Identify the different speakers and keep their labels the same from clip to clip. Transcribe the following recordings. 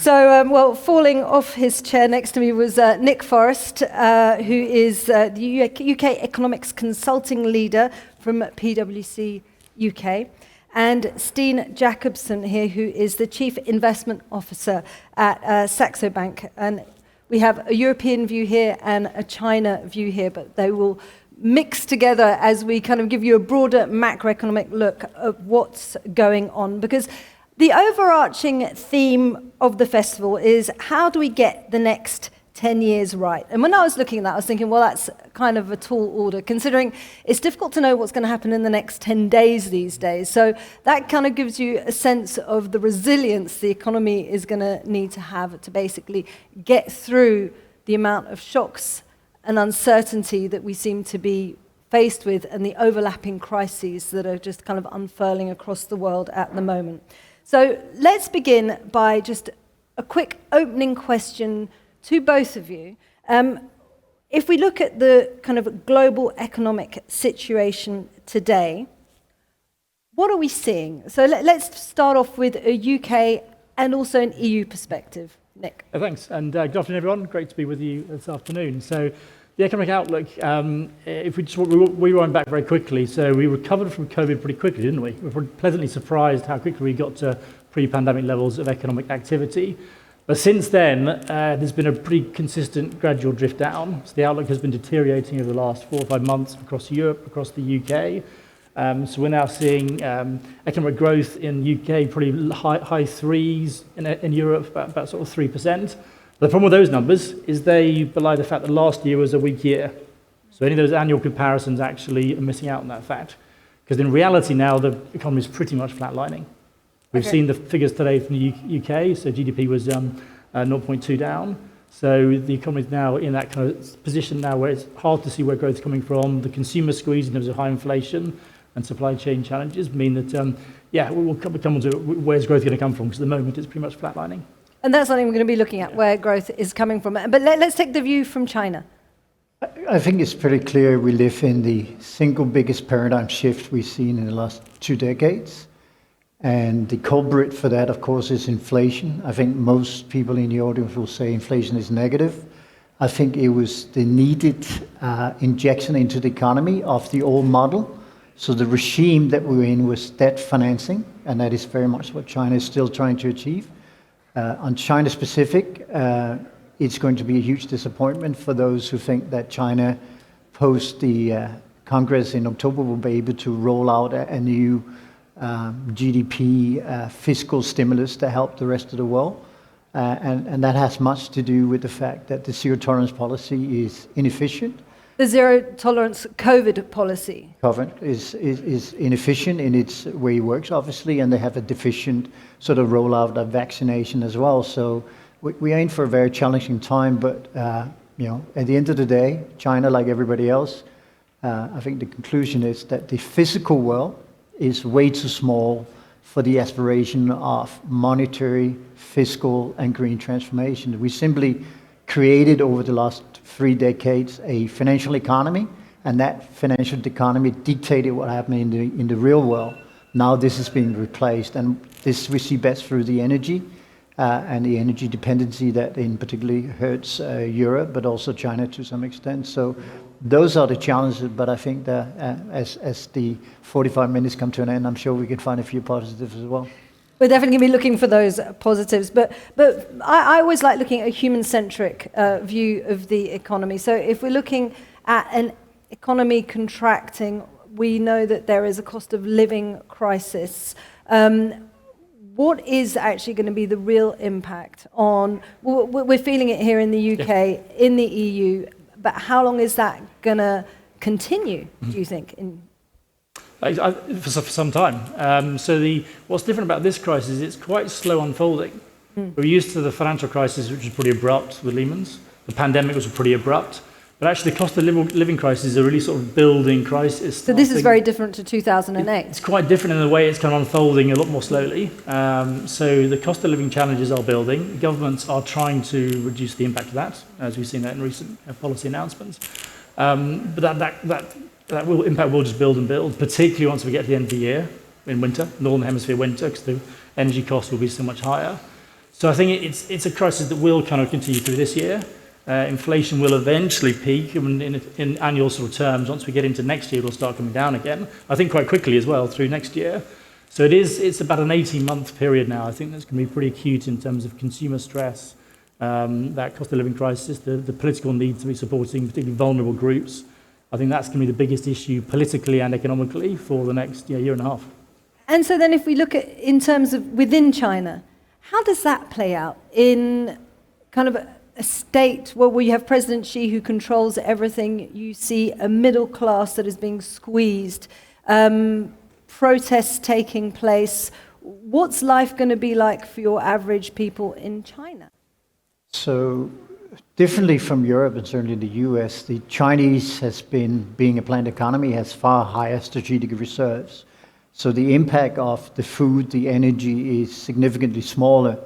Speaker 1: Well, falling off his chair next to me was Nick Forrest, who is the UK Economics Consulting Leader from PwC UK, and Steen Jakobsen here, who is the Chief Investment Officer at Saxo Bank. And we have a European view here and a China view here, but they will mix together as we kind of give you a broader macroeconomic look at what's going on. Because the overarching theme of the festival is, how do we get the next 10 years right? And when I was looking at that, I was thinking, well, that's kind of a tall order, considering it's difficult to know what's going to happen in the next 10 days these days. So that kind of gives you a sense of the resilience the economy is going to need to have to basically get through the amount of shocks and uncertainty that we seem to be faced with, and the overlapping crises that are just kind of unfurling across the world at the moment. So let's begin by just a quick opening question to both of you. If we look at the kind of global economic situation today, what are we seeing? So let's start off with a UK and also an EU perspective. Nick.
Speaker 2: Thanks, and good afternoon, everyone. Great to be with you this afternoon. So the economic outlook, if we just rewind back very quickly, so we recovered from COVID pretty quickly, didn't we? We were pleasantly surprised how quickly we got to pre-pandemic levels of economic activity. But since then, there's been a pretty consistent gradual drift down. So the outlook has been deteriorating over the last 4 or 5 months across Europe, across the UK. So we're now seeing economic growth in UK probably high threes, in Europe about sort of 3%. The problem with those numbers is they belie the fact that last year was a weak year. So any of those annual comparisons actually are missing out on that fact. Because in reality now, the economy is pretty much flatlining. We've seen the figures today from the UK, so GDP was 0.2 down. So the economy is now in that kind of position now where it's hard to see where growth is coming from. The consumer squeeze in terms of high inflation and supply chain challenges mean that, we'll come on to where's growth going to come from, because at the moment it's pretty much flatlining.
Speaker 1: And that's something we're going to be looking at, where growth is coming from. But let's take the view from China.
Speaker 3: I think it's pretty clear we live in the single biggest paradigm shift we've seen in the last 2 decades. And the culprit for that, of course, is inflation. I think most people in the audience will say inflation is negative. I think it was the needed injection into the economy of the old model. So the regime that we were in was debt financing, and that is very much what China is still trying to achieve. On China specific, it's going to be a huge disappointment for those who think that China, post the Congress in October, will be able to roll out a new GDP fiscal stimulus to help the rest of the world. And that has much to do with the fact that the zero tolerance policy is inefficient.
Speaker 1: The zero tolerance COVID policy.
Speaker 3: COVID is inefficient in its way it works, obviously, and they have a deficient sort of rollout of vaccination as well. So we are in for a very challenging time, but at the end of the day, China, like everybody else, I think the conclusion is that the physical world is way too small for the aspiration of monetary, fiscal, and green transformation. We simply created over the last 3 decades a financial economy, and that financial economy dictated what happened in the real world. Now this is being replaced, and this we see best through the energy and the energy dependency that in particularly hurts Europe, but also China to some extent. So those are the challenges, but I think that as the 45 minutes come to an end, I'm sure we can find a few positives as well.
Speaker 1: We're definitely going to be looking for those positives, but I always like looking at a human-centric view of the economy. So if we're looking at an economy contracting, we know that there is a cost of living crisis. What is actually going to be the real impact on, we're feeling it here in the UK, in the EU, but how long is that going to continue, do you think?
Speaker 2: For some time. What's different about this crisis is it's quite slow unfolding. We're used to the financial crisis, which was pretty abrupt with Lehman's. The pandemic was pretty abrupt. But actually the cost of living crisis is a really sort of building crisis.
Speaker 1: So this is very different to 2008.
Speaker 2: It's quite different in the way it's kind of unfolding a lot more slowly. So the cost of living challenges are building. Governments are trying to reduce the impact of that, as we've seen that in recent policy announcements. But that impact will just build and build, particularly once we get to the end of the year, in winter, Northern Hemisphere winter, because the energy costs will be so much higher. So I think it's a crisis that will kind of continue through this year. Inflation will eventually peak in annual sort of terms. Once we get into next year, it'll start coming down again. I think quite quickly as well through next year. So it's about an 18-month period now. I think that's going to be pretty acute in terms of consumer stress, that cost of living crisis, the political need to be supporting particularly vulnerable groups. I think that's going to be the biggest issue politically and economically for the next year and a half.
Speaker 1: And so then if we look at in terms of within China, how does that play out in kind of a state where you have President Xi who controls everything? You see a middle class that is being squeezed, protests taking place. What's life going to be like for your average people in China?
Speaker 3: So differently from Europe and certainly the US, the Chinese being a planned economy, has far higher strategic reserves. So the impact of the food, the energy is significantly smaller,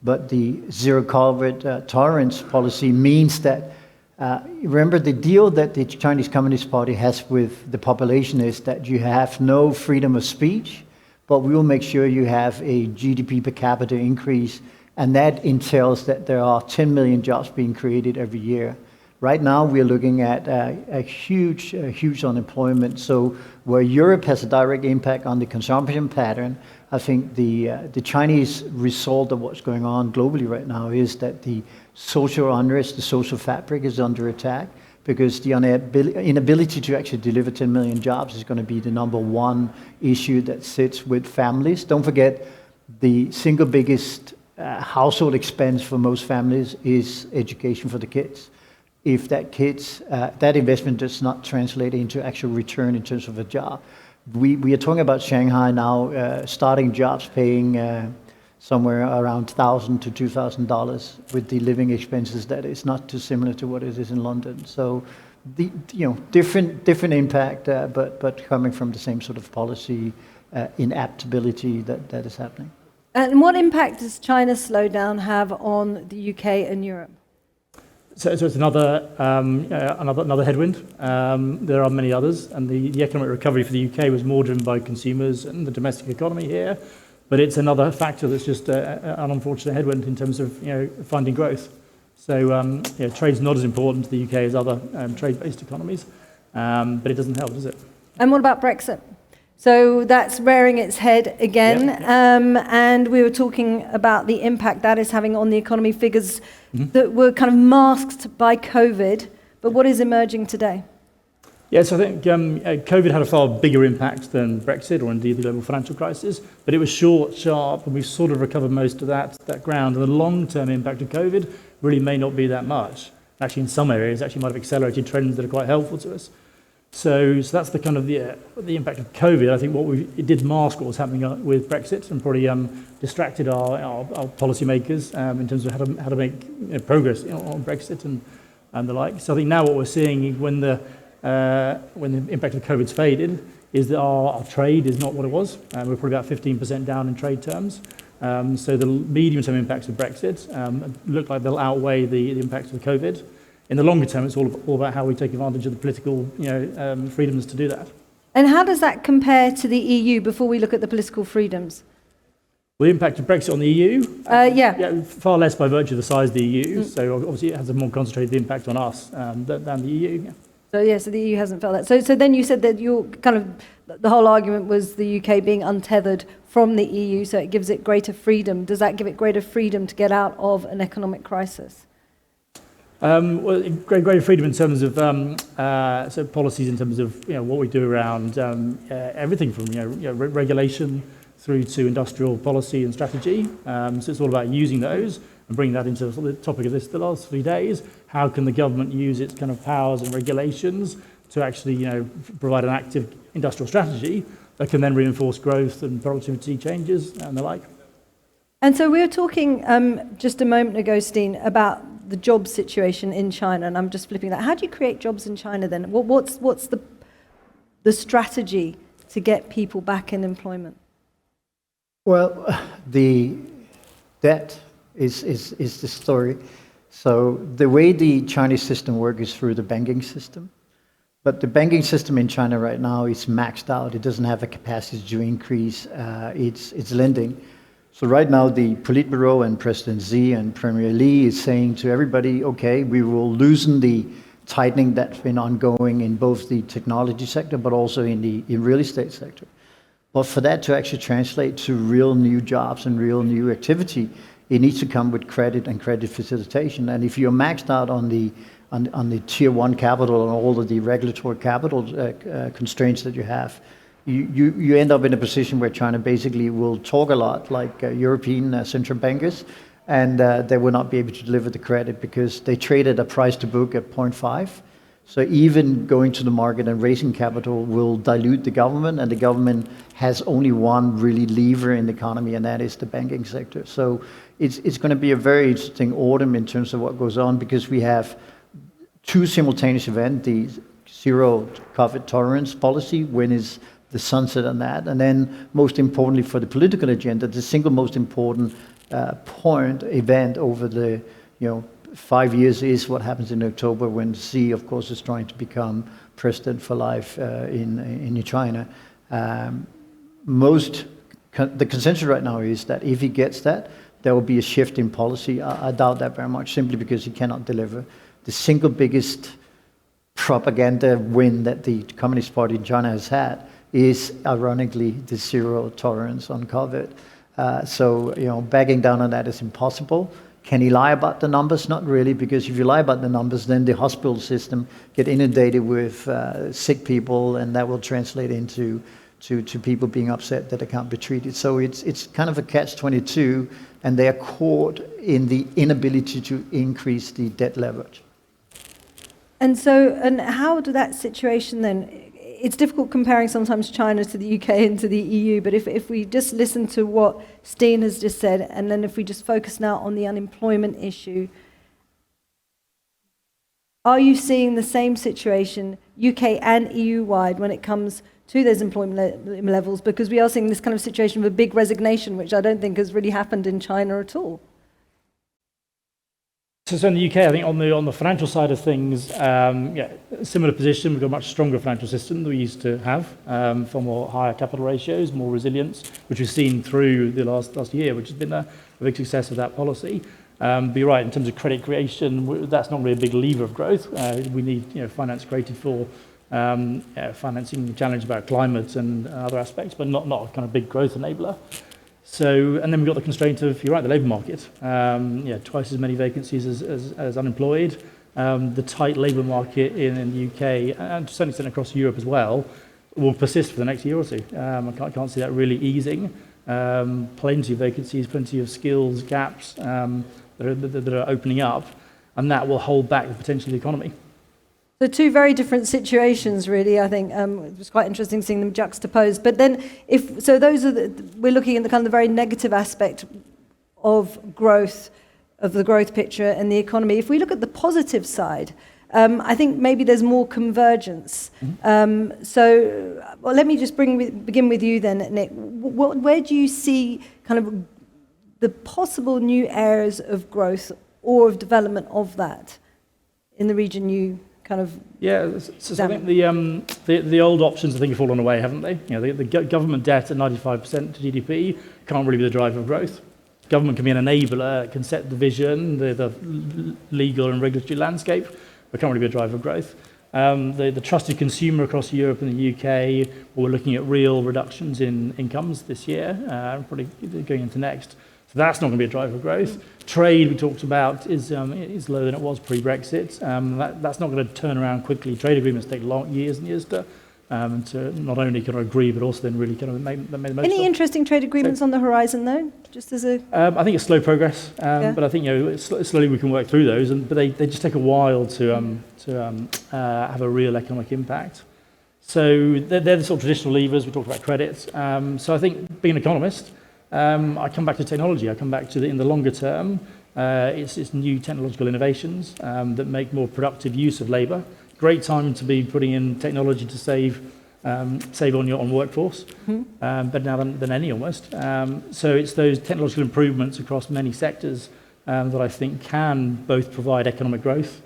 Speaker 3: but the zero COVID tolerance policy means that, remember the deal that the Chinese Communist Party has with the population is that you have no freedom of speech, but we will make sure you have a GDP per capita increase. And that entails that there are 10 million jobs being created every year. Right now, we're looking at a huge unemployment. So where Europe has a direct impact on the consumption pattern, I think the Chinese result of what's going on globally right now is that the social unrest, the social fabric is under attack because the inability to actually deliver 10 million jobs is going to be the number one issue that sits with families. Don't forget, the single biggest household expense for most families is education for the kids. If that investment does not translate into actual return in terms of a job. We are talking about Shanghai now starting jobs paying somewhere around $1,000 to $2,000 with the living expenses that is not too similar to what it is in London. So different impact, but coming from the same sort of policy inaptability that is happening.
Speaker 1: And what impact does China's slowdown have on the UK and Europe?
Speaker 2: So it's another headwind. There are many others, and the economic recovery for the UK was more driven by consumers and the domestic economy here. But it's another factor that's just an unfortunate headwind in terms of finding growth. So trade's not as important to the UK as other trade-based economies, but it doesn't help, does it?
Speaker 1: And what about Brexit? So that's rearing its head again, and we were talking about the impact that is having on the economy, figures that were kind of masked by COVID, but what is emerging today?
Speaker 2: Yes, I think COVID had a far bigger impact than Brexit or indeed the global financial crisis, but it was short, sharp, and we've sort of recovered most of that ground, and the long-term impact of COVID really may not be that much. Actually, in some areas, actually might have accelerated trends that are quite helpful to us. So that's the kind of the impact of COVID. I think it did mask what was happening with Brexit and probably distracted our policymakers in terms of how to make progress on Brexit and the like. So I think now what we're seeing when the impact of COVID's faded is that our trade is not what it was. We're probably about 15% down in trade terms. So the medium-term impacts of Brexit look like they'll outweigh the impacts of COVID. In the longer term, it's all about how we take advantage of the political freedoms to do that.
Speaker 1: And how does that compare to the EU before we look at the political freedoms?
Speaker 2: Well, the impact of Brexit on the EU? Far less by virtue of the size of the EU. So obviously it has a more concentrated impact on us than the EU. Yeah.
Speaker 1: So the EU hasn't felt that. So then you said that the whole argument was the UK being untethered from the EU, so it gives it greater freedom. Does that give it greater freedom to get out of an economic crisis?
Speaker 2: Well, greater freedom in terms of so policies in terms of what we do around everything from regulation through to industrial policy and strategy. So it's all about using those and bringing that into the topic of the last 3 days. How can the government use its kind of powers and regulations to actually provide an active industrial strategy that can then reinforce growth and productivity changes and the like.
Speaker 1: And so we were talking just a moment ago, Steen, about the job situation in China, and I'm just flipping that. How do you create jobs in China then? What's the strategy to get people back in employment?
Speaker 3: Well, that is the story. So the way the Chinese system works is through the banking system. But the banking system in China right now is maxed out. It doesn't have a capacity to increase its lending. So right now, the Politburo and President Xi and Premier Li is saying to everybody, okay, we will loosen the tightening that's been ongoing in both the technology sector, but also in the real estate sector. But for that to actually translate to real new jobs and real new activity, it needs to come with credit and credit facilitation. And if you're maxed out on the tier one capital and all of the regulatory capital constraints that you have, you end up in a position where China basically will talk a lot like European central bankers, and they will not be able to deliver the credit because they trade at a price to book at 0.5. So even going to the market and raising capital will dilute the government, and the government has only one really lever in the economy, and that is the banking sector. So it's going to be a very interesting autumn in terms of what goes on, because we have two simultaneous events: the zero COVID tolerance policy, when is the sunset on that, and then most importantly for the political agenda, the single most important event over the 5 years is what happens in October, when Xi, of course, is trying to become president for life in China. The consensus right now is that if he gets that, there will be a shift in policy. I doubt that very much, simply because he cannot deliver. The single biggest propaganda win that the Communist Party in China has had is, ironically, the zero tolerance on COVID. So backing down on that is impossible. Can he lie about the numbers? Not really, because if you lie about the numbers, then the hospital system get inundated with sick people, and that will translate into people being upset that they can't be treated. So it's kind of a catch-22, and they are caught in the inability to increase the debt leverage.
Speaker 1: And how do that situation then? It's difficult comparing sometimes China to the UK and to the EU, but if we just listen to what Steen has just said, and then if we just focus now on the unemployment issue, are you seeing the same situation UK and EU-wide when it comes to those employment levels? Because we are seeing this kind of situation of a big resignation, which I don't think has really happened in China at all.
Speaker 2: So in the UK, I think on the financial side of things, similar position. We've got a much stronger financial system than we used to have, far more higher capital ratios, more resilience, which we've seen through the last year, which has been a big success of that policy. But you're right, in terms of credit creation, that's not really a big lever of growth. We need finance created for financing the challenge about climate and other aspects, but not a kind of big growth enabler. So, and then we've got the constraint of, you're right, the labour market. Twice as many vacancies as unemployed. The tight labour market in the UK, and to some extent across Europe as well, will persist for the next year or two. I can't see that really easing. Plenty of vacancies, plenty of skills gaps that are opening up, and that will hold back the potential of the economy.
Speaker 1: So two very different situations, really. I think it was quite interesting seeing them juxtaposed. But then, we're looking at the kind of the very negative aspect of growth, of the growth picture and the economy. If we look at the positive side, I think maybe there's more convergence. Let me just begin with you then, Nick. Where do you see kind of the possible new areas of growth or of development of that in the region you kind of
Speaker 2: so I think the old options I think have fallen away, haven't they? The government debt at 95% to GDP can't really be the driver of growth. Government can be an enabler, can set the vision, the legal and regulatory landscape, but can't really be a driver of growth. The trusted consumer across Europe and the UK, we're looking at real reductions in incomes this year, probably going into next. So that's not going to be a driver of growth. Trade, we talked about, is lower than it was pre-Brexit. That's not going to turn around quickly. Trade agreements take years and years to not only kind of agree, but also then really kind of make the most
Speaker 1: Any interesting trade agreements on the horizon, though? Just as a...
Speaker 2: I think it's slow progress, but I think slowly we can work through those, but they just take a while to have a real economic impact. So they're the sort of traditional levers. We talked about credits. So I think being an economist, I come back to technology. I come back to in the longer term, it's new technological innovations that make more productive use of labour. Great time to be putting in technology to save on workforce, better now than any almost. So it's those technological improvements across many sectors that I think can both provide economic growth,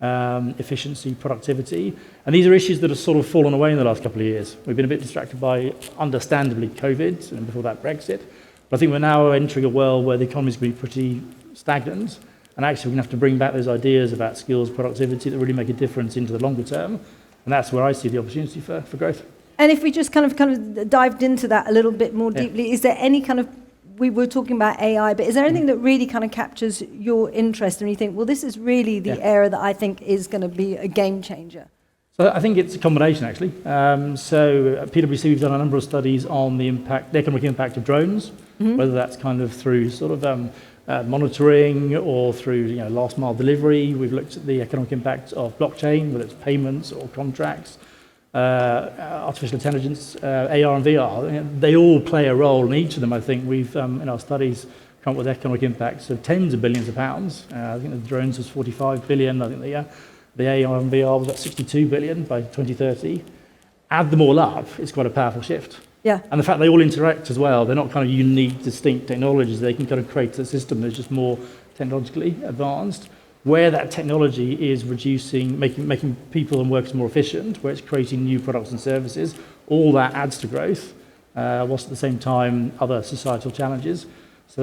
Speaker 2: efficiency, productivity, and these are issues that have sort of fallen away in the last couple of years. We've been a bit distracted by, understandably, COVID, and before that Brexit. But I think we're now entering a world where the economy's going to be pretty stagnant, and actually we're going to have to bring back those ideas about skills, productivity that really make a difference into the longer term, and that's where I see the opportunity for growth.
Speaker 1: And if we just kind of dived into that a little bit more deeply, is there any kind of, we were talking about AI, but is there anything that really kind of captures your interest and you think, well, this is really the area that I think is going to be a game changer?
Speaker 2: So I think it's a combination, actually. So at PwC, we've done a number of studies on the economic impact of drones, whether that's kind of through sort of monitoring or through last mile delivery. We've looked at the economic impact of blockchain, whether it's payments or contracts, artificial intelligence, AR and VR. They all play a role, and each of them, I think, we've in our studies come up with economic impacts of tens of billions of pounds. I think the drones was 45 billion. I think the AR and VR was about 62 billion by 2030. Add them all up, it's quite a powerful shift.
Speaker 1: Yeah.
Speaker 2: And the fact they all interact as well, they're not kind of unique, distinct technologies. They can kind of create a system that's just more technologically advanced, where that technology is reducing, making people and workers more efficient, where it's creating new products and services. All that adds to growth, whilst at the same time other societal challenges. So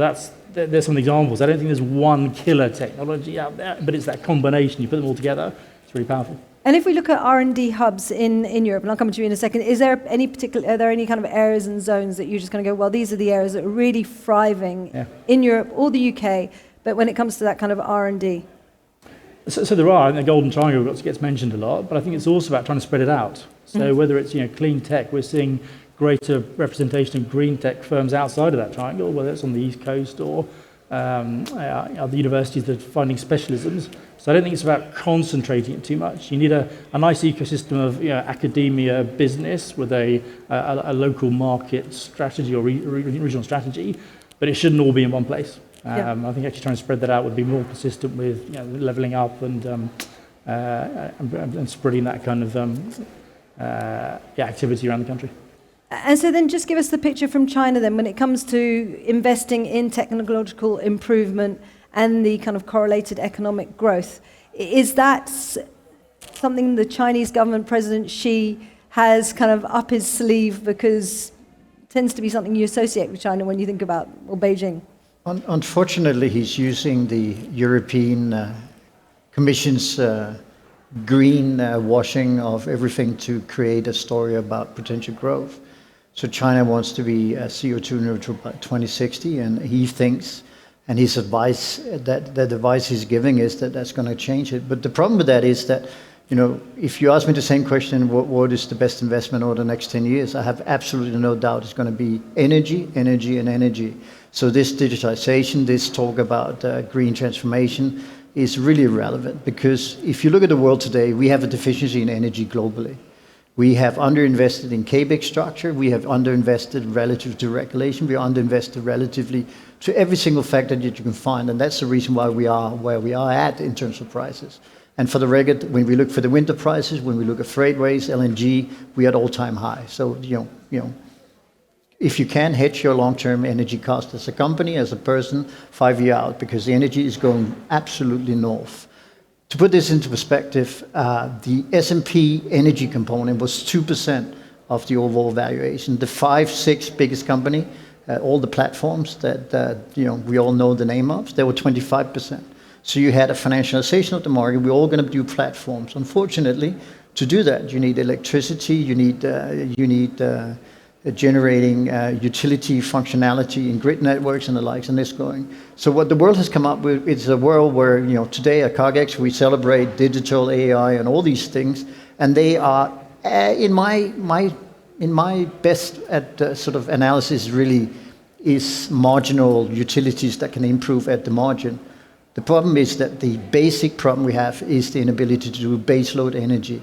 Speaker 2: there's some examples. I don't think there's one killer technology out there, but it's that combination. You put them all together, it's really powerful.
Speaker 1: And if we look at R&D hubs in Europe, and I'll come to you in a second, are there any kind of areas and zones that you're just going to go, well, these are the areas that are really thriving in Europe or the UK, but when it comes to that kind of R&D?
Speaker 2: So there are, and the Golden Triangle gets mentioned a lot, but I think it's also about trying to spread it out. So whether it's clean tech, we're seeing greater representation of green tech firms outside of that triangle, whether it's on the East Coast or other universities that are finding specialisms. So I don't think it's about concentrating it too much. You need a nice ecosystem of academia, business with a local market strategy or regional strategy, but it shouldn't all be in one place. I think actually trying to spread that out would be more consistent with levelling up and spreading that kind of activity around the country.
Speaker 1: And so then just give us the picture from China then when it comes to investing in technological improvement and the kind of correlated economic growth. Is that something the Chinese government, President Xi, has kind of up his sleeve, because it tends to be something you associate with China when you think about Beijing?
Speaker 3: Unfortunately, he's using the European Commission's green washing of everything to create a story about potential growth. So China wants to be CO2 neutral by 2060, and he thinks, and his advice, that the advice he's giving is that that's going to change it. But the problem with that is that, if you ask me the same question, what is the best investment over the next 10 years, I have absolutely no doubt it's going to be energy, energy, and energy. So this digitization, this talk about green transformation is really relevant, because if you look at the world today, we have a deficiency in energy globally. We have underinvested in CogX structure. We have underinvested relative to regulation. We are underinvested relatively to every single factor that you can find. And that's the reason why we are where we are at in terms of prices. And for the record, when we look for the winter prices, when we look at freight rates, LNG, we are at all-time high. So, if you can hedge your long-term energy cost as a company, as a person, 5 years out, because the energy is going absolutely north. To put this into perspective, the S&P energy component was 2% of the overall valuation. The 5-6 biggest company, all the platforms that we all know the name of, they were 25%. So you had a financialization of the market. We're all going to do platforms. Unfortunately, to do that, you need electricity, you need generating utility functionality in grid networks and the likes, and this going. So what the world has come up with is a world where, today at CogX we celebrate digital AI and all these things, and they are, in my best at sort of analysis, really is marginal utilities that can improve at the margin. The problem is that the basic problem we have is the inability to do baseload energy.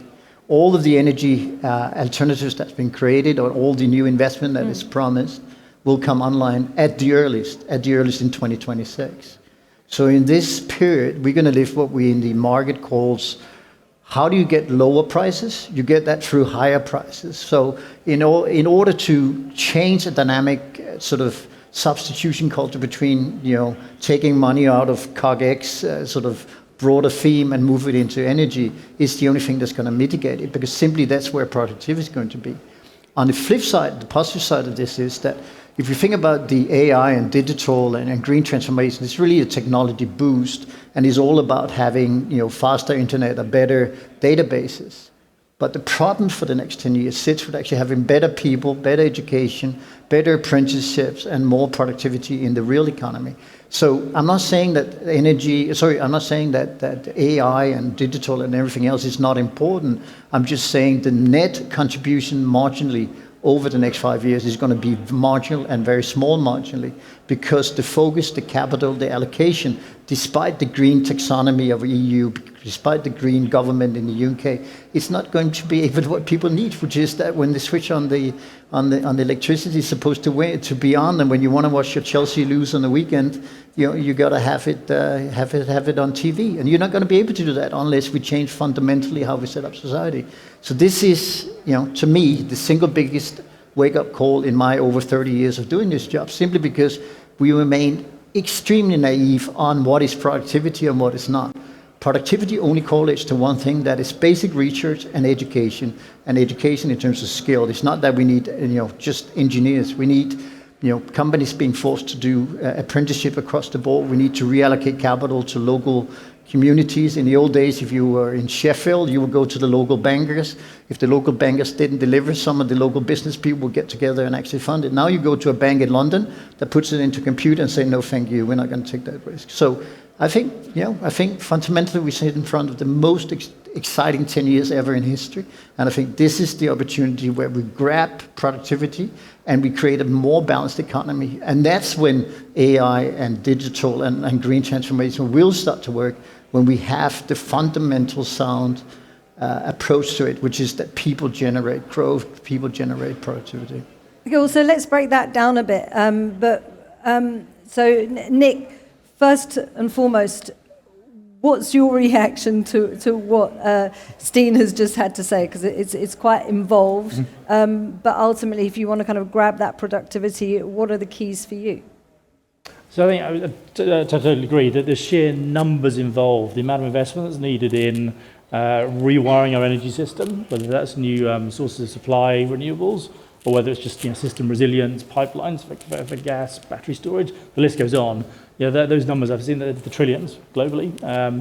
Speaker 3: All of the energy alternatives that's been created, or all the new investment that is promised, will come online at the earliest in 2026. So in this period, we're going to live what we in the market calls, how do you get lower prices? You get that through higher prices. So in order to change a dynamic sort of substitution culture between, taking money out of CogX sort of broader theme and move it into energy is the only thing that's going to mitigate it, because simply that's where productivity is going to be. On the flip side, the positive side of this is that if you think about the AI and digital and green transformation, it's really a technology boost, and it's all about having faster internet or better databases. But the problem for the next 10 years sits with actually having better people, better education, better apprenticeships, and more productivity in the real economy. So I'm not saying that that AI and digital and everything else is not important. I'm just saying the net contribution marginally over the next 5 years is going to be marginal and very small marginally, because the focus, the capital, the allocation, despite the green taxonomy of EU, despite the green government in the UK, it's not going to be able to what people need, which is that when the switch on the electricity is supposed to be on, and when you want to watch your Chelsea lose on the weekend, you got to have it on TV, and you're not going to be able to do that unless we change fundamentally how we set up society. So this is, to me, the single biggest wake-up call in my over 30 years of doing this job, simply because we remain extremely naive on what is productivity and what is not. Productivity only correlates to one thing, that is basic research and education in terms of skill. It's not that we need just engineers. We need companies being forced to do apprenticeship across the board. We need to reallocate capital to local communities. In the old days, if you were in Sheffield, you would go to the local bankers. If the local bankers didn't deliver, some of the local business people would get together and actually fund it. Now you go to a bank in London that puts it into computer and say, no, thank you, we're not going to take that risk. So I think fundamentally we sit in front of the most exciting 10 years ever in history. And I think this is the opportunity where we grab productivity and we create a more balanced economy. And that's when AI and digital and green transformation will start to work, when we have the fundamental sound approach to it, which is that people generate growth, people generate productivity.
Speaker 1: Okay, well, so let's break that down a bit. So Nick, first and foremost, what's your reaction to what Steen has just had to say? Because it's quite involved. But ultimately, if you want to kind of grab that productivity, what are the keys for you?
Speaker 2: So I think I totally agree that the sheer numbers involved, the amount of investment that's needed in rewiring our energy system, whether that's new sources of supply, renewables, or whether it's just system resilience, pipelines for gas, battery storage, the list goes on. Those numbers I've seen, the trillions globally.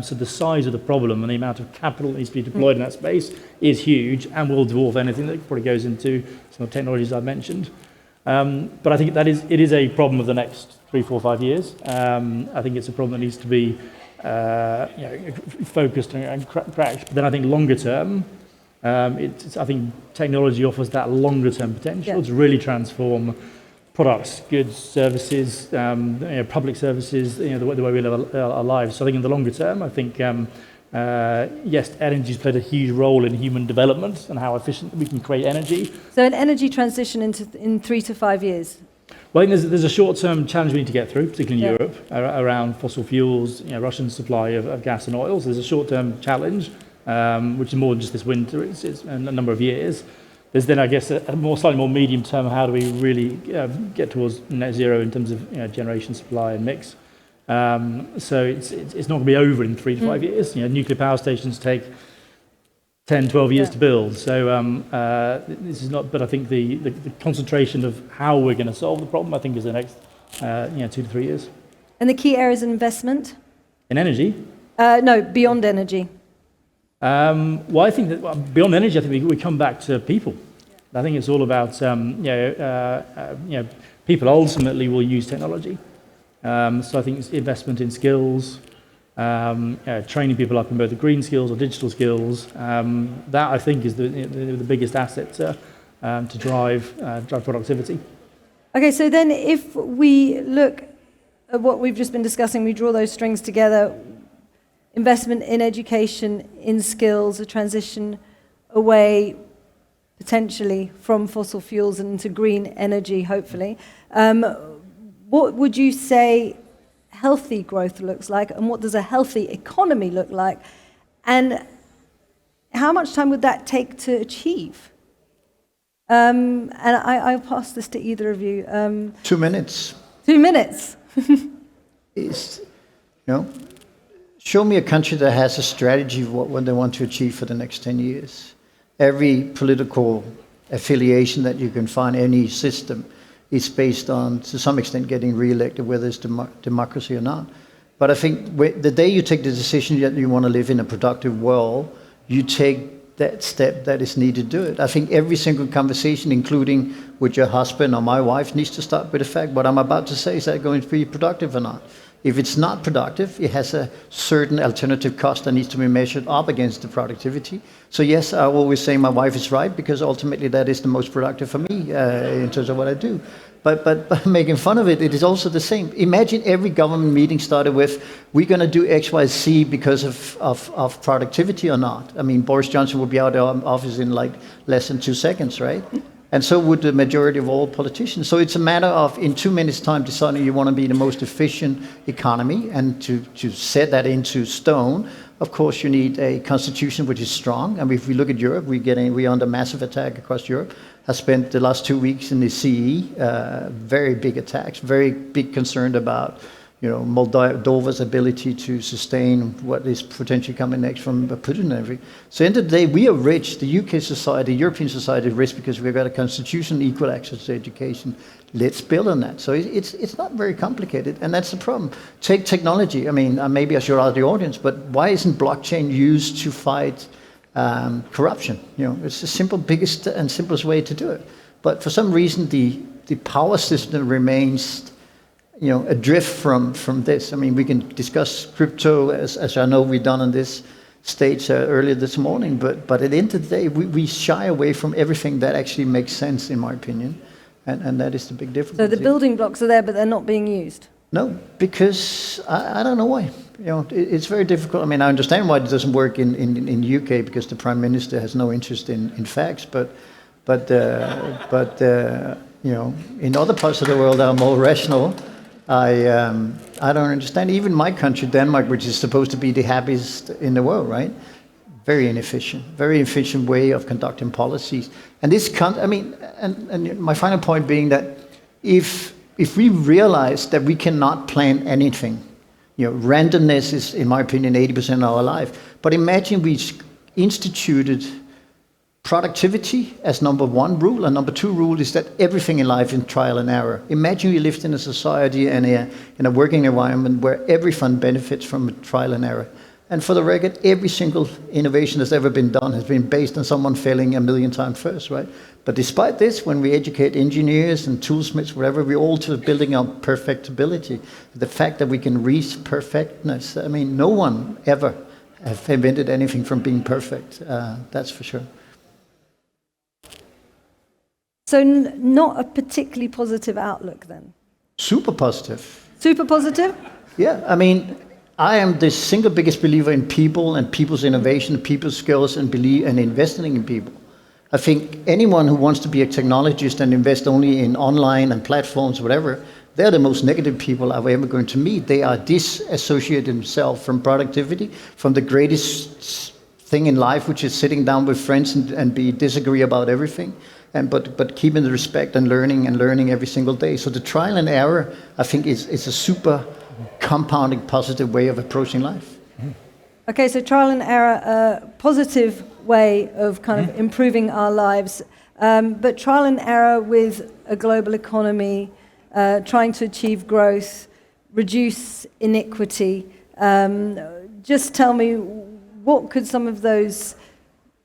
Speaker 2: So the size of the problem and the amount of capital that needs to be deployed in that space is huge and will dwarf anything that probably goes into some of the technologies I've mentioned. But I think it is a problem of the next 3, 4, 5 years. I think it's a problem that needs to be focused and cracked. But then I think longer term, I think technology offers that longer term potential to really transform products, goods, services, public services, the way we live our lives. So I think in the longer term, I think yes, energy's played a huge role in human development and how efficient we can create energy.
Speaker 1: So an energy transition in 3 to 5 years.
Speaker 2: Well, I think there's a short-term challenge we need to get through, particularly in Europe, around fossil fuels, Russian supply of gas and oil. So there's a short-term challenge, which is more than just this winter. It's a number of years. There's then, I guess, a slightly more medium-term. How do we really get towards net zero in terms of generation, supply, and mix? So it's not going to be over in 3 to 5 years. Nuclear power stations take 10, 12 years to build. So this is not. But I think the concentration of how we're going to solve the problem, I think, is the next 2 to 3 years.
Speaker 1: And the key areas of investment?
Speaker 2: In energy?
Speaker 1: No, beyond energy.
Speaker 2: Well, I think that beyond energy, I think we come back to people. I think it's all about people ultimately will use technology. So I think it's investment in skills, training people up in both the green skills or digital skills. That I think is the biggest asset to drive productivity.
Speaker 1: Okay, so then if we look at what we've just been discussing, we draw those strings together. Investment in education, in skills, a transition away potentially from fossil fuels and into green energy, hopefully. What would you say healthy growth looks like, and what does a healthy economy look like? And how much time would that take to achieve? And I'll pass this to either of you.
Speaker 3: 2 minutes.
Speaker 1: 2 minutes.
Speaker 3: Show me a country that has a strategy of what they want to achieve for the next 10 years. Every political affiliation that you can find, any system, is based on, to some extent, getting re-elected, whether it's democracy or not. But I think the day you take the decision that you want to live in a productive world, you take that step that is needed to do it. I think every single conversation, including with your husband or my wife, needs to start with the fact, what I'm about to say, is that going to be productive or not? If it's not productive, it has a certain alternative cost that needs to be measured up against the productivity. So yes, I always say my wife is right, because ultimately that is the most productive for me in terms of what I do. But making fun of it, it is also the same. Imagine every government meeting started with, we're going to do X, Y, Z because of productivity or not. I mean, Boris Johnson would be out of office in like less than 2 seconds, right? And so would the majority of all politicians. So it's a matter of, in 2 minutes' time, deciding you want to be the most efficient economy, and to set that into stone, of course, you need a constitution which is strong. And if we look at Europe, we're under massive attack across Europe. I spent the last 2 weeks in the CE, very big attacks, very big concern about, Moldova's ability to sustain what is potentially coming next from Putin and everything. So at the end of the day, we are rich. The UK society, European society is rich because we've got a constitution, equal access to education. Let's build on that. So it's not very complicated, and that's the problem. Take technology. I mean, maybe I should ask the audience, but why isn't blockchain used to fight corruption? It's the biggest and simplest way to do it. But for some reason, the power system remains adrift from this. I mean, we can discuss crypto, as I know we've done on this stage earlier this morning, but at the end of the day, we shy away from everything that actually makes sense, in my opinion, and that is the big difference.
Speaker 1: So the building blocks are there, but they're not being used?
Speaker 3: No, because I don't know why. It's very difficult. I mean, I understand why it doesn't work in UK, because the Prime Minister has no interest in facts, but in other parts of the world that are more rational, I don't understand. Even my country, Denmark, which is supposed to be the happiest in the world, right? Very inefficient way of conducting policies. And and my final point being that if we realize that we cannot plan anything, randomness is, in my opinion, 80% of our life. But imagine we instituted productivity as number one rule, and number two rule is that everything in life is trial and error. Imagine you lived in a society and in a working environment where everyone benefits from trial and error. And for the record, every single innovation that's ever been done has been based on someone failing a million times first, right? But despite this, when we educate engineers and toolsmiths, whatever, we're all building up perfectibility. The fact that we can reach perfectness, I mean, no one ever have invented anything from being perfect, that's for sure.
Speaker 1: So not a particularly positive outlook then?
Speaker 3: Super positive.
Speaker 1: Super positive?
Speaker 3: Yeah, I mean, I am the single biggest believer in people and people's innovation, people's skills, and investing in people. I think anyone who wants to be a technologist and invest only in online and platforms, whatever, they're the most negative people I'm ever going to meet. They are disassociated themselves from productivity, from the greatest thing in life, which is sitting down with friends and disagree about everything. But keeping the respect and learning every single day. So the trial and error, I think, is a super compounding positive way of approaching life.
Speaker 1: Okay, so trial and error, a positive way of kind of improving our lives, but trial and error with a global economy, trying to achieve growth, reduce inequity. Just tell me, what could some of those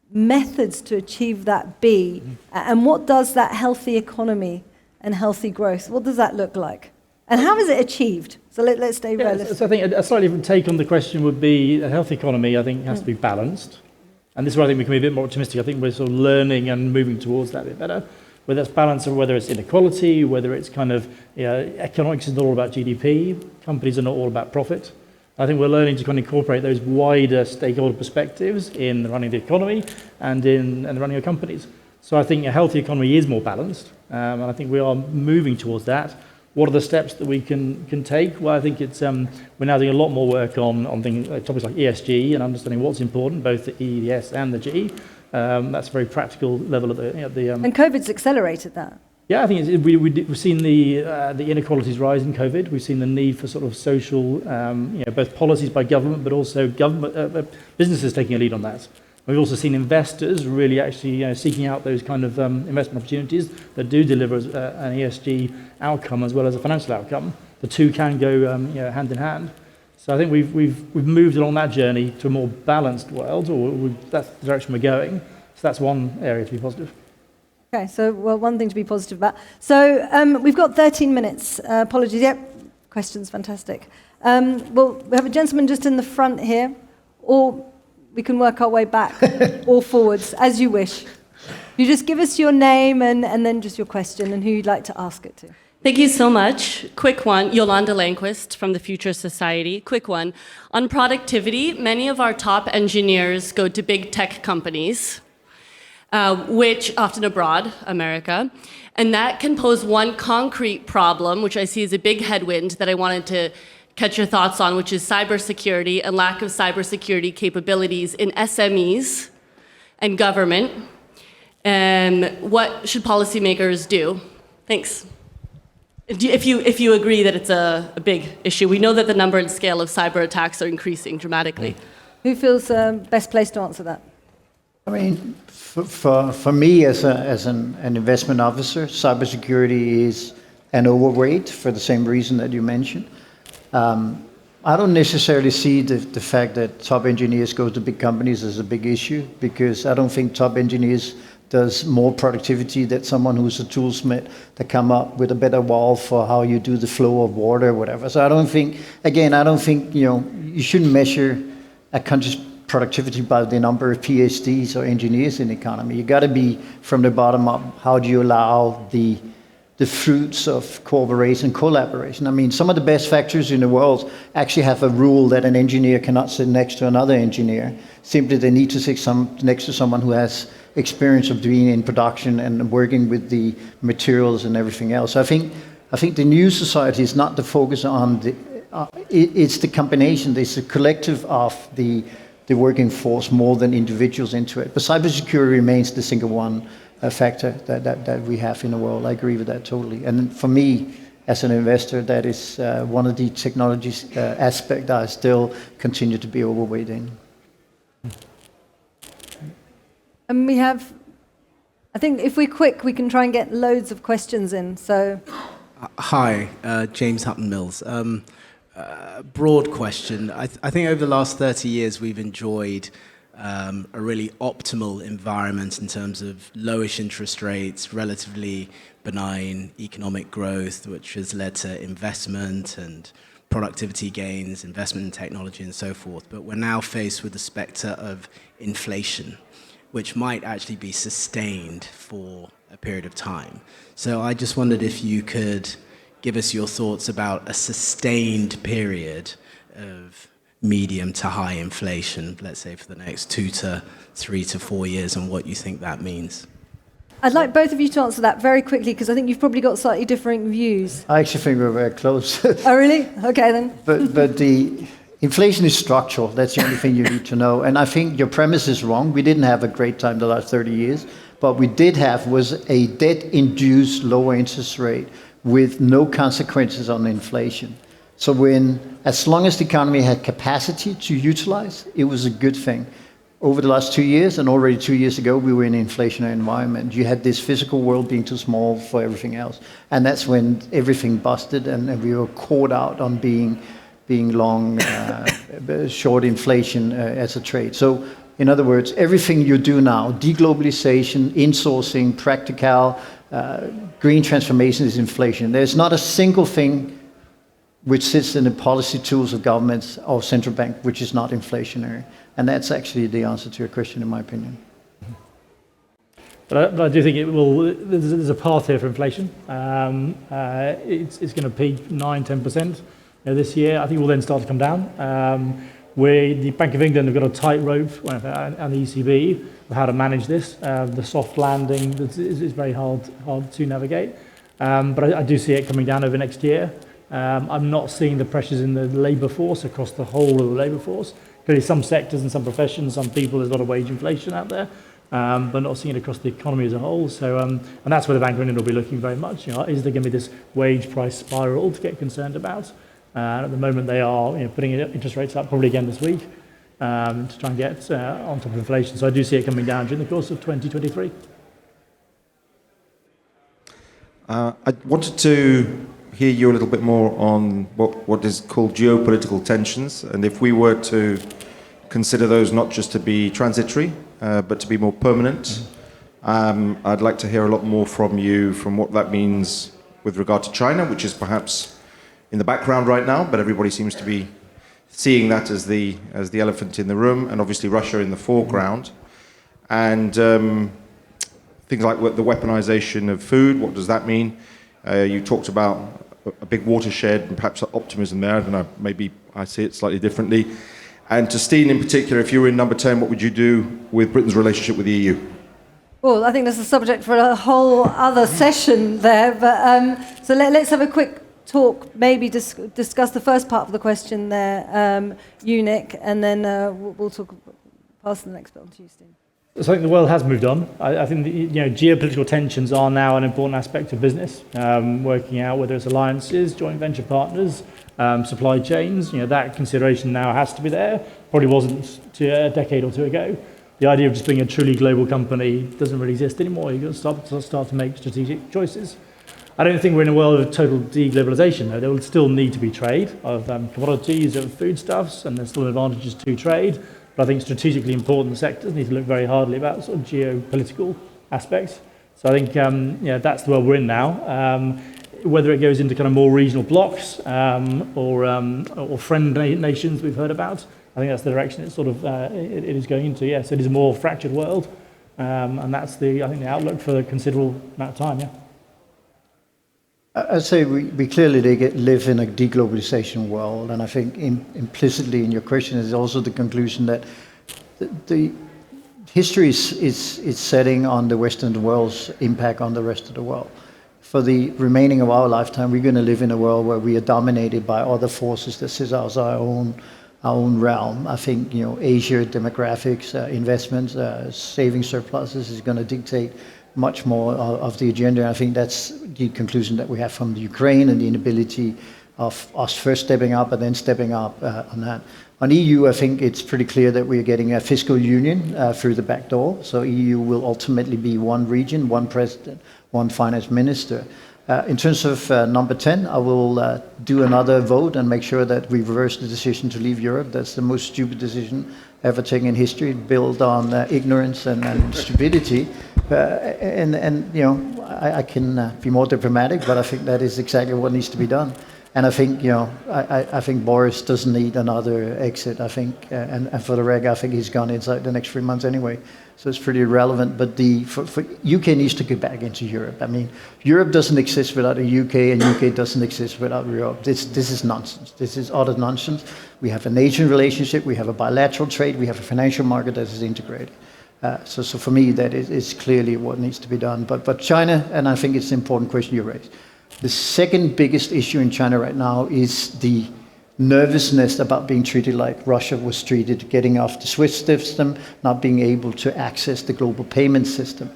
Speaker 1: methods to achieve that be, and what does that healthy economy and healthy growth, what does that look like, and how is it achieved? So let's stay realistic.
Speaker 2: So I think a slightly different take on the question would be a healthy economy, I think, has to be balanced, and this is where I think we can be a bit more optimistic. I think we're sort of learning and moving towards that a bit better, whether that's balance or whether it's inequality, whether it's kind of, economics is not all about GDP, companies are not all about profit. I think we're learning to kind of incorporate those wider stakeholder perspectives in running the economy and in running our companies. So I think a healthy economy is more balanced, and I think we are moving towards that. What are the steps that we can take? Well, I think it's we're now doing a lot more work on things, topics like ESG and understanding what's important, both the E, the S, and the G. That's a very practical level of the.
Speaker 1: And COVID's accelerated that.
Speaker 2: Yeah, I think we've seen the inequalities rise in COVID. We've seen the need for sort of social, both policies by government, but also businesses taking a lead on that. We've also seen investors really actually seeking out those kind of investment opportunities that do deliver an ESG outcome as well as a financial outcome. The two can go hand in hand. So I think we've moved along that journey to a more balanced world, or that's the direction we're going. So that's one area to be positive.
Speaker 1: Okay, so one thing to be positive about. So we've got 13 minutes. Apologies. Yep, questions, fantastic. Well, we have a gentleman just in the front here, or we can work our way back or forwards, as you wish. You just give us your name and then just your question and who you'd like to ask it to.
Speaker 4: Thank you so much. Quick one, Yolanda Lanquist from the Future Society. Quick one. On productivity, many of our top engineers go to big tech companies, which often abroad, America, and that can pose one concrete problem, which I see as a big headwind that I wanted to catch your thoughts on, which is cybersecurity and lack of cybersecurity capabilities in SMEs and government. What should policymakers do? Thanks. If you agree that it's a big issue. We know that the number and scale of cyber attacks are increasing dramatically.
Speaker 1: Who feels best placed to answer that?
Speaker 3: I mean, for me as an investment officer, cybersecurity is an overweight for the same reason that you mentioned. I don't necessarily see the fact that top engineers go to big companies as a big issue, because I don't think top engineers does more productivity than someone who's a toolsmith that come up with a better wall for how you do the flow of water or whatever. So I don't think you shouldn't measure a country's productivity by the number of PhDs or engineers in the economy. You got to be from the bottom up. How do you allow the fruits of cooperation, collaboration? I mean, some of the best factories in the world actually have a rule that an engineer cannot sit next to another engineer. Simply, they need to sit next to someone who has experience of being in production and working with the materials and everything else. I think the new society is not the focus on it's the combination, it's the collective of the working force more than individuals into it. But cybersecurity remains the single one factor that we have in the world. I agree with that totally. And for me, as an investor, that is one of the technologies aspect I still continue to be overweight in.
Speaker 1: And we have, I think if we're quick, we can try and get loads of questions in. So,
Speaker 5: Hi, James Hutton Mills. Broad question. I think over the last 30 years, we've enjoyed a really optimal environment in terms of lowish interest rates, relatively benign economic growth, which has led to investment and productivity gains, investment in technology and so forth. But we're now faced with the spectre of inflation, which might actually be sustained for a period of time. So I just wondered if you could give us your thoughts about a sustained period of medium to high inflation, let's say for the next 2 to 3 to 4 years, and what you think that means.
Speaker 1: I'd like both of you to answer that very quickly, because I think you've probably got slightly differing views.
Speaker 3: I actually think we're very close.
Speaker 1: Oh, really? Okay, then.
Speaker 3: But the inflation is structural. That's the only thing you need to know. And I think your premise is wrong. We didn't have a great time the last 30 years. What we did have was a debt-induced lower interest rate with no consequences on inflation. So as long as the economy had capacity to utilize, it was a good thing. Over the last 2 years, and already 2 years ago, we were in an inflationary environment. You had this physical world being too small for everything else. And that's when everything busted and we were caught out on being long, short inflation as a trade. So in other words, everything you do now, deglobalization, insourcing, practical, green transformation is inflation. There's not a single thing which sits in the policy tools of governments or central bank which is not inflationary. And that's actually the answer to your question, in my opinion.
Speaker 2: But I do think there's a path here for inflation. It's going to peak 9-10% this year. I think it will then start to come down. The Bank of England have got a tightrope, and the ECB, of how to manage this. The soft landing is very hard to navigate. But I do see it coming down over next year. I'm not seeing the pressures in the labour force across the whole of the labour force. Clearly some sectors and some professions, some people, there's a lot of wage inflation out there, but not seeing it across the economy as a whole. So, and that's where the Bank of England will be looking very much. Is there going to be this wage price spiral to get concerned about? At the moment they are putting interest rates up probably again this week. to try and get on top of inflation. So I do see it coming down during the course of 2023.
Speaker 6: I wanted to hear you a little bit more on what is called geopolitical tensions, and if we were to consider those not just to be transitory, but to be more permanent. I'd like to hear a lot more from you from what that means with regard to China, which is perhaps in the background right now, but everybody seems to be seeing that as the elephant in the room, and obviously Russia in the foreground. And things like the weaponization of food, what does that mean? You talked about a big watershed and perhaps optimism there. I don't know, maybe I see it slightly differently. And to Steen in particular, if you were in number 10, what would you do with Britain's relationship with the EU?
Speaker 1: Well, I think that's a subject for a whole other session there. But so let's have a quick talk, maybe discuss the first part of the question there, you, Nick, and then we'll talk, pass the next bit on to you, Steen.
Speaker 2: So I think the world has moved on. I think geopolitical tensions are now an important aspect of business, working out whether it's alliances, joint venture partners, supply chains. That consideration now has to be there. Probably wasn't a decade or two ago. The idea of just being a truly global company doesn't really exist anymore. You've got to start to make strategic choices. I don't think we're in a world of total deglobalization, though. There will still need to be trade of commodities, of foodstuffs, and there's still advantages to trade. But I think strategically important sectors need to look very hardly about sort of geopolitical aspects. So I think that's the world we're in now. Whether it goes into kind of more regional blocks or friend nations we've heard about, I think that's the direction it's sort of it is going into. Yes, it is a more fractured world, and that's the outlook for a considerable amount of time. Yeah.
Speaker 3: I'd say we clearly live in a deglobalization world, and I think implicitly in your question is also the conclusion that the history is setting on the Western world's impact on the rest of the world. For the remaining of our lifetime, we're going to live in a world where we are dominated by other forces that sit outside our own realm. I think Asia demographics, investments, saving surpluses is going to dictate much more of the agenda. I think that's the conclusion that we have from the Ukraine and the inability of us first stepping up and then stepping up on that. On EU, I think it's pretty clear that we're getting a fiscal union through the back door. So EU will ultimately be one region, one president, one finance minister. In terms of number 10, I will do another vote and make sure that we reverse the decision to leave Europe. That's the most stupid decision ever taken in history, built on ignorance and stupidity. I can be more diplomatic, but I think that is exactly what needs to be done. And I think, I think Boris doesn't need another exit. I think, and for the record, I think he's gone inside the next 3 months anyway. So it's pretty irrelevant. But for UK needs to get back into Europe. I mean, Europe doesn't exist without the UK, and UK doesn't exist without Europe. This is nonsense. This is utter nonsense. We have a nation relationship. We have a bilateral trade. We have a financial market that is integrated. So for me, that is clearly what needs to be done. But China, and I think it's an important question you raised. The second biggest issue in China right now is the nervousness about being treated like Russia was treated, getting off the SWIFT system, not being able to access the global payment system.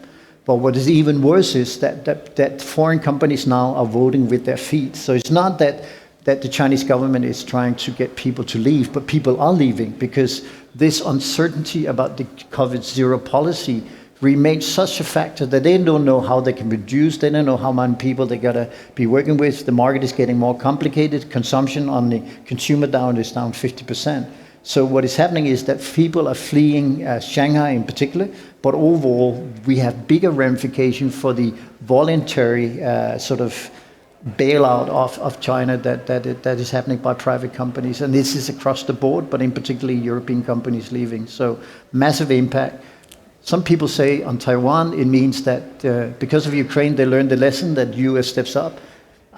Speaker 3: But what is even worse is that foreign companies now are voting with their feet. So it's not that the Chinese government is trying to get people to leave, but people are leaving because this uncertainty about the COVID-0 policy remains such a factor that they don't know how they can reduce, they don't know how many people they gotta be working with. The market is getting more complicated. Consumption on the consumer is down 50%. So what is happening is that people are fleeing Shanghai in particular, but overall we have bigger ramifications for the voluntary sort of bailout of China that is happening by private companies. And this is across the board, but in particular European companies leaving. So massive impact. Some people say on Taiwan, it means that because of Ukraine, they learned the lesson that US steps up.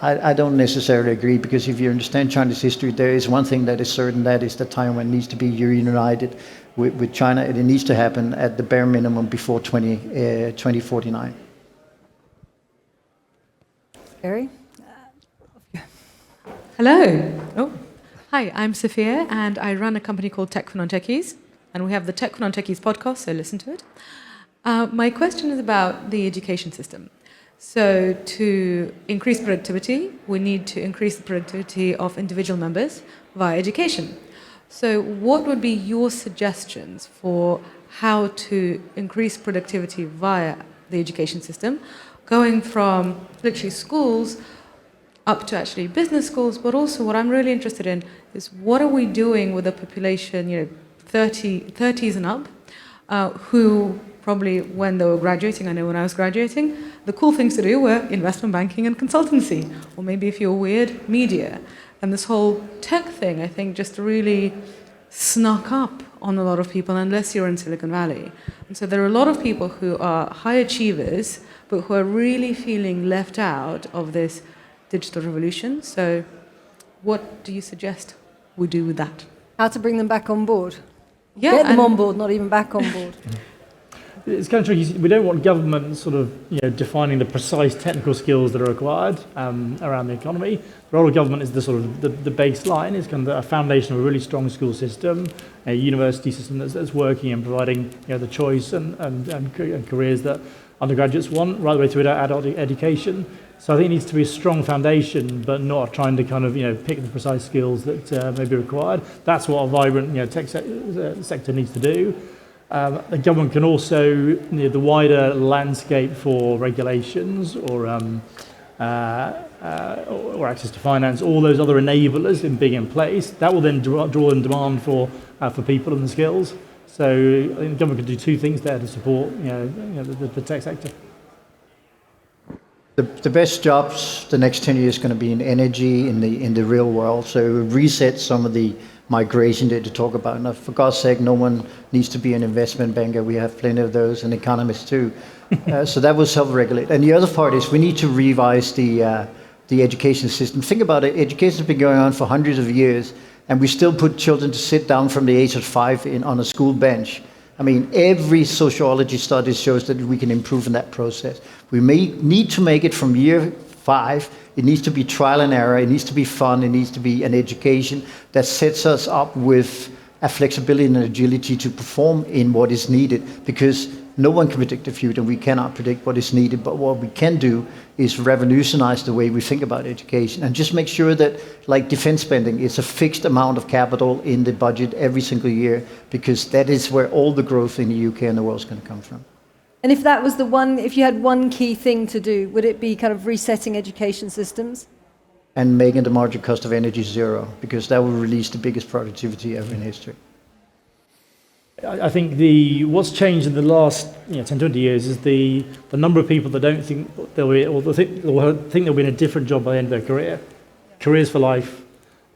Speaker 3: I don't necessarily agree, because if you understand China's history, there is one thing that is certain, that is that Taiwan needs to be reunited with China, and it needs to happen at the bare minimum before 2049.
Speaker 1: Gary?
Speaker 7: Hello. Oh, hi, I'm Sophia, and I run a company called Tech for Non-Techies, and we have the Tech for Non-Techies podcast, so listen to it. My question is about the education system. So to increase productivity, we need to increase the productivity of individual members via education. So what would be your suggestions for how to increase productivity via the education system, going from literally schools up to actually business schools, but also what I'm really interested in is what are we doing with the population, 30s and up, who probably when they were graduating, I know when I was graduating, the cool things to do were investment banking and consultancy, or maybe if you're weird, media. And this whole tech thing, I think, just really snuck up on a lot of people, unless you're in Silicon Valley. And so there are a lot of people who are high achievers, but who are really feeling left out of this digital revolution. So what do you suggest we do with that?
Speaker 1: How to bring them back on board?
Speaker 7: Yeah,
Speaker 1: Get them on board, not even back on board.
Speaker 2: It's kind of tricky. We don't want government sort of defining the precise technical skills that are required around the economy. The role of government is the sort of the baseline. It's kind of a foundation of a really strong school system, a university system that's working and providing the choice and careers that undergraduates want, right the way through adult education. So I think it needs to be a strong foundation, but not trying to kind of pick the precise skills that may be required. That's what a vibrant tech sector needs to do. The government can also, the wider landscape for regulations or access to finance, all those other enablers being in place, that will then draw in demand for people and the skills. So I think the government can do two things there to support the tech sector.
Speaker 3: The best jobs the next 10 years is going to be in energy, in the real world. So reset some of the migration that you talk about. Now, for God's sake, no one needs to be an investment banker. We have plenty of those, and economists too. So that will self-regulate. And the other part is we need to revise the education system. Think about it. Education has been going on for hundreds of years, and we still put children to sit down from the age of 5 on a school bench. I mean, every sociology study shows that we can improve in that process. We may need to make it from year 5. It needs to be trial and error. It needs to be fun. It needs to be an education that sets us up with a flexibility and agility to perform in what is needed, because no one can predict the future. We cannot predict what is needed, but what we can do is revolutionize the way we think about education and just make sure that, like defense spending, it's a fixed amount of capital in the budget every single year, because that is where all the growth in the UK and the world is going to come from.
Speaker 1: And if that was if you had one key thing to do, would it be kind of resetting education systems?
Speaker 3: And making the marginal cost of energy zero, because that will release the biggest productivity ever in history.
Speaker 2: I think what's changed in the last 10, 20 years is the number of people that don't think they'll be, or think they'll be in a different job by the end of their career. Careers for life,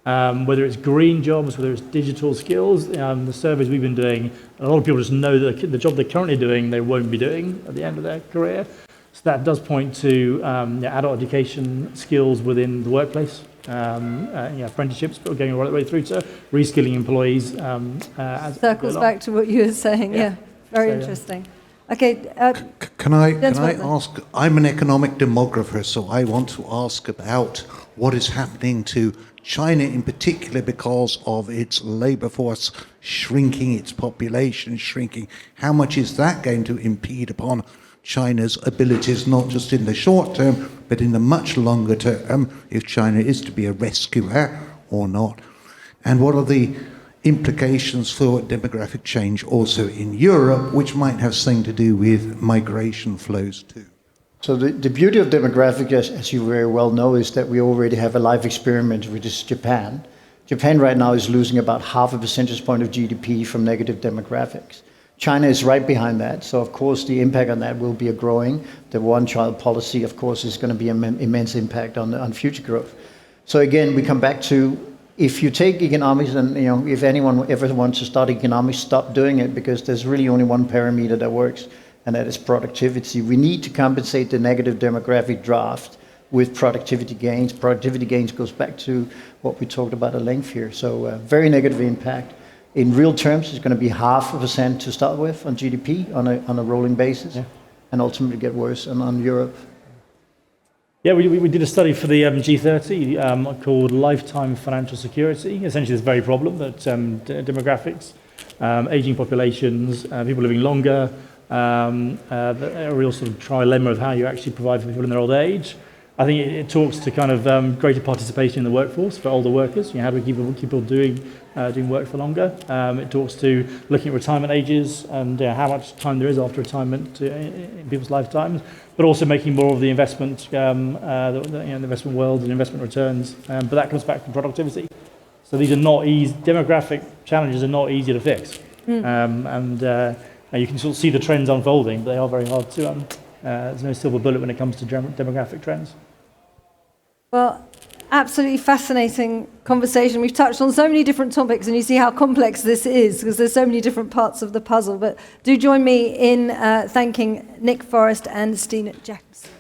Speaker 2: whether it's green jobs, whether it's digital skills. The surveys we've been doing, a lot of people just know that the job they're currently doing, they won't be doing at the end of their career. So that does point to adult education skills within the workplace. Apprenticeships, but going right the way through to reskilling employees.
Speaker 1: Circles back to what you were saying. Yeah, very interesting. Okay.
Speaker 8: Can I ask? I'm an economic demographer, so I want to ask about what is happening to China in particular because of its labor force shrinking, its population shrinking. How much is that going to impede upon China's abilities, not just in the short term, but in the much longer term, if China is to be a rescuer or not? And what are the implications for demographic change also in Europe, which might have something to do with migration flows too?
Speaker 3: So the beauty of demographic, as you very well know, is that we already have a live experiment, which is Japan. Japan right now is losing about 0.5 percentage point of GDP from negative demographics. China is right behind that, so of course the impact on that will be growing. The one-child policy, of course, is going to be an immense impact on future growth. So again, we come back to, if you take economics, and if anyone ever wants to start economics, stop doing it, because there's really only one parameter that works, and that is productivity. We need to compensate the negative demographic draft with productivity gains. Productivity gains goes back to what we talked about at length here. So very negative impact. In real terms, it's going to be 0.5% to start with on GDP on a rolling basis, and ultimately get worse on Europe.
Speaker 2: Yeah, we did a study for the G30 called Lifetime Financial Security. Essentially, this very problem that demographics, aging populations, people living longer, a real sort of trilemma of how you actually provide for people in their old age. I think it talks to kind of greater participation in the workforce for older workers. How do we keep people doing work for longer? It talks to looking at retirement ages and how much time there is after retirement in people's lifetimes, but also making more of the investment, the investment world and investment returns. But that comes back to productivity. So these are not easy. Demographic challenges are not easy to fix, and you can sort of see the trends unfolding, but they are very hard to. There's no silver bullet when it comes to demographic trends.
Speaker 1: Well, absolutely fascinating conversation. We've touched on so many different topics, and you see how complex this is because there's so many different parts of the puzzle. But do join me in thanking Nick Forrest and Steen Jakobsen.